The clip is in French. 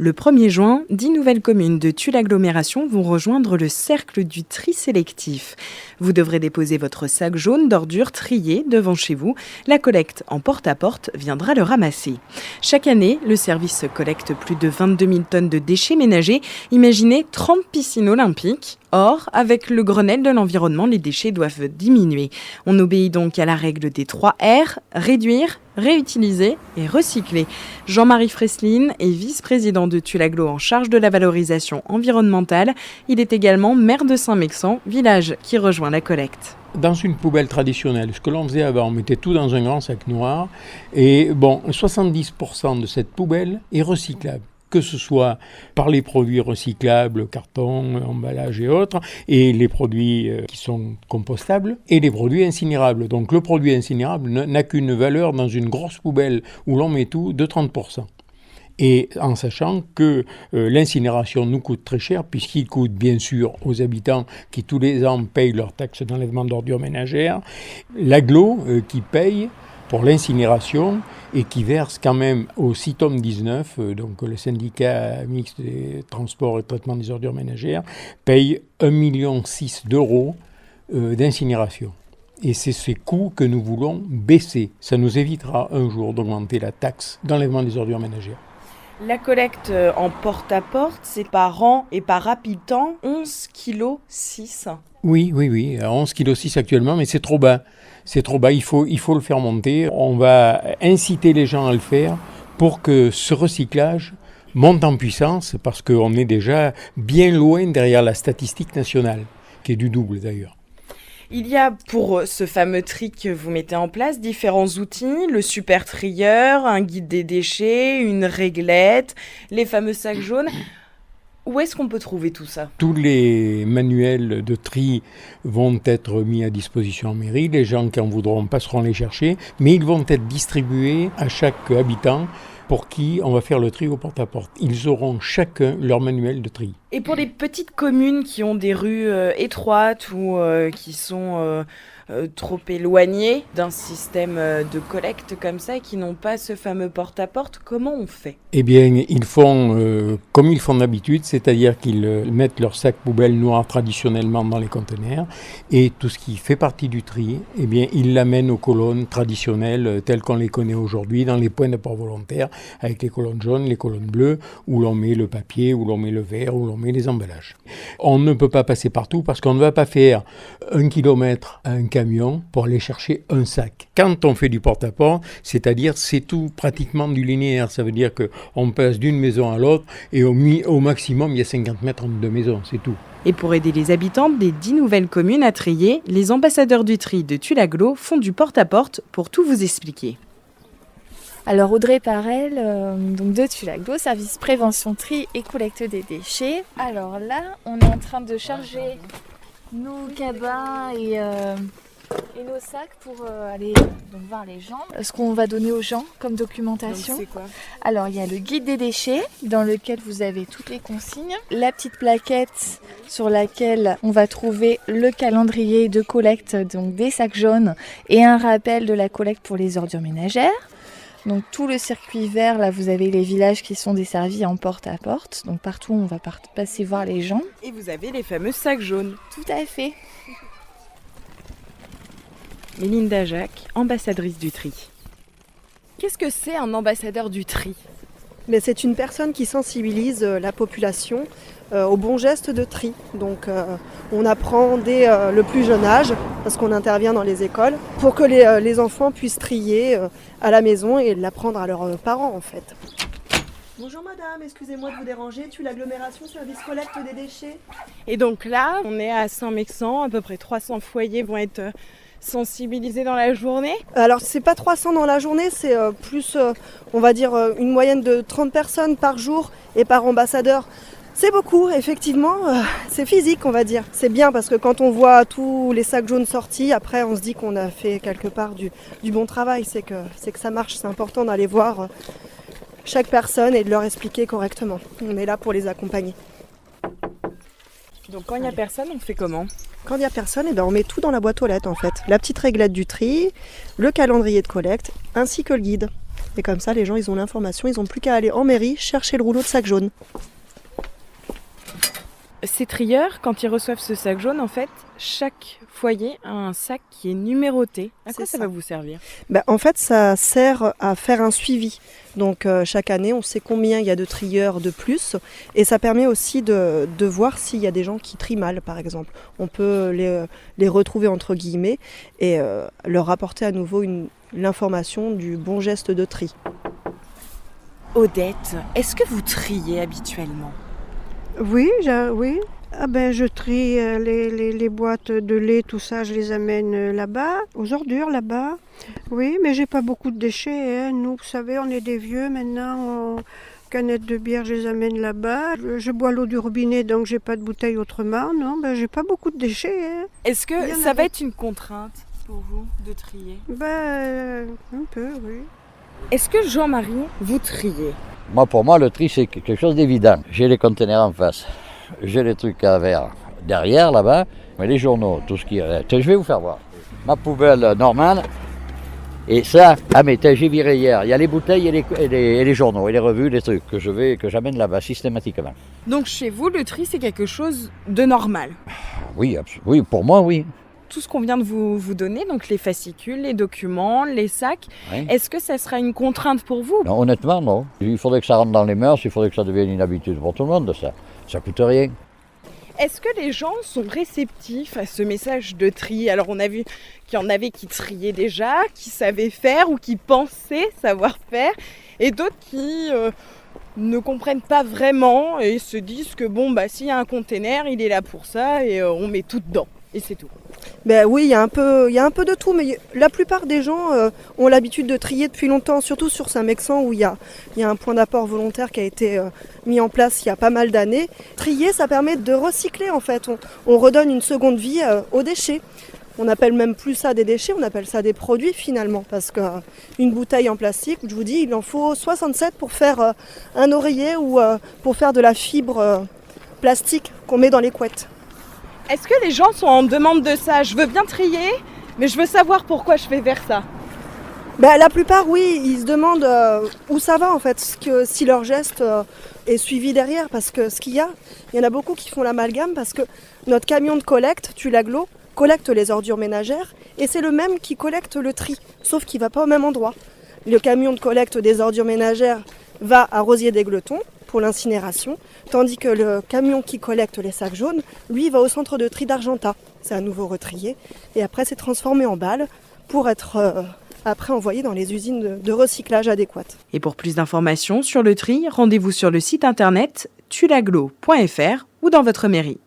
Le 1er juin, 10 nouvelles communes de Tulle-Agglomération vont rejoindre le cercle du tri sélectif. Vous devrez déposer votre sac jaune d'ordures triées devant chez vous. La collecte en porte-à-porte viendra le ramasser. Chaque année, le service collecte plus de 22 000 tonnes de déchets ménagers. Imaginez 30 piscines olympiques. Or, avec le Grenelle de l'environnement, les déchets doivent diminuer. On obéit donc à la règle des 3 R, réduire, réutiliser et recycler. Jean-Marie Fresline est vice-président de Tulle-Agglo en charge de la valorisation environnementale. Il est également maire de Saint-Mexant, village qui rejoint la collecte. Dans une poubelle traditionnelle, ce que l'on faisait avant, on mettait tout dans un grand sac noir. Et 70% de cette poubelle est recyclable, que ce soit par les produits recyclables, carton, emballage et autres, et les produits qui sont compostables, et les produits incinérables. Donc le produit incinérable n'a qu'une valeur dans une grosse poubelle où l'on met tout de 30%. Et en sachant que l'incinération nous coûte très cher, puisqu'il coûte bien sûr aux habitants qui tous les ans payent leur taxe d'enlèvement d'ordures ménagères, l'agglo qui paye pour l'incinération et qui verse quand même au CITOM 19, donc le syndicat mixte des transports et traitement des ordures ménagères, paye 1,6 million d'euros d'incinération. Et c'est ces coûts que nous voulons baisser. Ça nous évitera un jour d'augmenter la taxe d'enlèvement des ordures ménagères. La collecte en porte-à-porte, c'est par rang et par habitant 11,6 kg. Oui, 11,6 kg actuellement, mais c'est trop bas. C'est trop bas, il faut le faire monter. On va inciter les gens à le faire pour que ce recyclage monte en puissance, parce qu'on est déjà bien loin derrière la statistique nationale, qui est du double d'ailleurs. Il y a pour ce fameux tri que vous mettez en place différents outils, le super trieur, un guide des déchets, une réglette, les fameux sacs jaunes. Où est-ce qu'on peut trouver tout ça ? Tous les manuels de tri vont être mis à disposition en mairie. Les gens qui en voudront passeront les chercher, mais ils vont être distribués à chaque habitant pour qui on va faire le tri au porte-à-porte. Ils auront chacun leur manuel de tri. Et pour les petites communes qui ont des rues étroites ou qui sont trop éloignées d'un système de collecte comme ça et qui n'ont pas ce fameux porte-à-porte, comment on fait ? Eh bien, ils font comme ils font d'habitude, c'est-à-dire qu'ils mettent leur sac poubelle noir traditionnellement dans les conteneurs et tout ce qui fait partie du tri, eh bien, ils l'amènent aux colonnes traditionnelles telles qu'on les connaît aujourd'hui, dans les points d'apport volontaire, avec les colonnes jaunes, les colonnes bleues, où l'on met le papier, où l'on met le verre, où l'on met les emballages. On ne peut pas passer partout parce qu'on ne va pas faire 1 kilomètre à un camion pour aller chercher un sac. Quand on fait du porte-à-porte, c'est-à-dire c'est tout pratiquement du linéaire. Ça veut dire qu'on passe d'une maison à l'autre et au maximum il y a 50 mètres entre deux maisons, c'est tout. Et pour aider les habitants des 10 nouvelles communes à trier, les ambassadeurs du tri de Tulle-Agglo font du porte-à-porte pour tout vous expliquer. Alors Audrey Parel, donc de Tulle-Agglo, service prévention, tri et collecte des déchets. Alors là, on est en train de charger nos cabas et nos sacs pour aller donc voir les gens. Ce qu'on va donner aux gens comme documentation. Donc c'est quoi ? Alors il y a le guide des déchets dans lequel vous avez toutes les consignes. La petite plaquette sur laquelle on va trouver le calendrier de collecte donc des sacs jaunes et un rappel de la collecte pour les ordures ménagères. Donc tout le circuit vert, là vous avez les villages qui sont desservis en porte-à-porte. Donc partout on va passer voir les gens. Et vous avez les fameux sacs jaunes. Tout à fait. Mélinda Jacques, ambassadrice du tri. Qu'est-ce que c'est un ambassadeur du tri ? Mais c'est une personne qui sensibilise la population au bon geste de tri. Donc on apprend dès le plus jeune âge, parce qu'on intervient dans les écoles, pour que les enfants puissent trier à la maison et l'apprendre à leurs parents en fait. Bonjour madame, excusez-moi de vous déranger, Tulle-Agglomération, service collecte des déchets. Et donc là, on est à Saint-Mexant, à peu près 300 foyers vont être sensibilisés dans la journée. Alors c'est pas 300 dans la journée, c'est plus, on va dire, une moyenne de 30 personnes par jour et par ambassadeur. C'est beaucoup, effectivement, c'est physique on va dire. C'est bien parce que quand on voit tous les sacs jaunes sortis, après on se dit qu'on a fait quelque part du bon travail, c'est que ça marche, c'est important d'aller voir chaque personne et de leur expliquer correctement. On est là pour les accompagner. Donc quand il n'y a personne, on fait comment ? Quand il n'y a personne, on met tout dans la boîte aux lettres en fait. La petite réglette du tri, le calendrier de collecte, ainsi que le guide. Et comme ça, les gens, ils ont l'information, ils n'ont plus qu'à aller en mairie chercher le rouleau de sac jaune. Ces trieurs, quand ils reçoivent ce sac jaune, en fait, chaque foyer a un sac qui est numéroté. À quoi ça va vous servir ? En fait, ça sert à faire un suivi. Donc chaque année, on sait combien il y a de trieurs de plus. Et ça permet aussi de voir s'il y a des gens qui trient mal, par exemple. On peut les retrouver entre guillemets et leur apporter à nouveau l'information du bon geste de tri. Odette, est-ce que vous triez habituellement ? Oui, oui. Je trie les boîtes de lait, tout ça, je les amène là-bas, aux ordures là-bas. Oui, mais j'ai pas beaucoup de déchets. Hein. Nous, vous savez, on est des vieux maintenant. Canettes de bière, je les amène là-bas. Je bois l'eau du robinet, donc j'ai pas de bouteille autrement. Non, j'ai pas beaucoup de déchets. Hein. Est-ce que ça va être une contrainte pour vous de trier ? Un peu, oui. Est-ce que Jean-Marie, vous triez ? Pour moi, le tri, c'est quelque chose d'évident. J'ai les conteneurs en face, j'ai les trucs à verre derrière, là-bas, mais les journaux, tout ce qui est... Je vais vous faire voir. Ma poubelle normale, et ça, j'ai viré hier. Il y a les bouteilles et les journaux, et les revues, les trucs que j'amène là-bas systématiquement. Donc chez vous, le tri, c'est quelque chose de normal ? Oui, oui, pour moi, oui. Tout ce qu'on vient de vous donner, donc les fascicules, les documents, les sacs, Oui. est-ce que ça sera une contrainte pour vous ? Non, honnêtement, non. Il faudrait que ça rentre dans les mœurs, il faudrait que ça devienne une habitude pour tout le monde, ça. Ça coûte rien. Est-ce que les gens sont réceptifs à ce message de tri ? Alors on a vu qu'il y en avait qui triaient déjà, qui savaient faire ou qui pensaient savoir faire, et d'autres qui ne comprennent pas vraiment et se disent que s'il y a un container, il est là pour ça et on met tout dedans. Et c'est tout. Oui, il y a un peu de tout, mais la plupart des gens ont l'habitude de trier depuis longtemps, surtout sur Saint-Mexan où il y a un point d'apport volontaire qui a été mis en place il y a pas mal d'années. Trier, ça permet de recycler en fait. On redonne une seconde vie aux déchets. On n'appelle même plus ça des déchets, on appelle ça des produits finalement, parce qu'une bouteille en plastique, je vous dis, il en faut 67 pour faire un oreiller ou pour faire de la fibre plastique qu'on met dans les couettes. Est-ce que les gens sont en demande de ça ? Je veux bien trier, mais je veux savoir pourquoi je vais vers ça. La plupart, oui, ils se demandent où ça va en fait, si leur geste est suivi derrière, parce que il y en a beaucoup qui font l'amalgame, parce que notre camion de collecte, Tulaglo, collecte les ordures ménagères, et c'est le même qui collecte le tri, sauf qu'il ne va pas au même endroit. Le camion de collecte des ordures ménagères va à Rosier-des-Gletons pour l'incinération, tandis que le camion qui collecte les sacs jaunes, lui, va au centre de tri d'Argentat. C'est à nouveau retrié, et après c'est transformé en balles pour être après envoyé dans les usines de recyclage adéquates. Et pour plus d'informations sur le tri, rendez-vous sur le site internet tulaglo.fr ou dans votre mairie.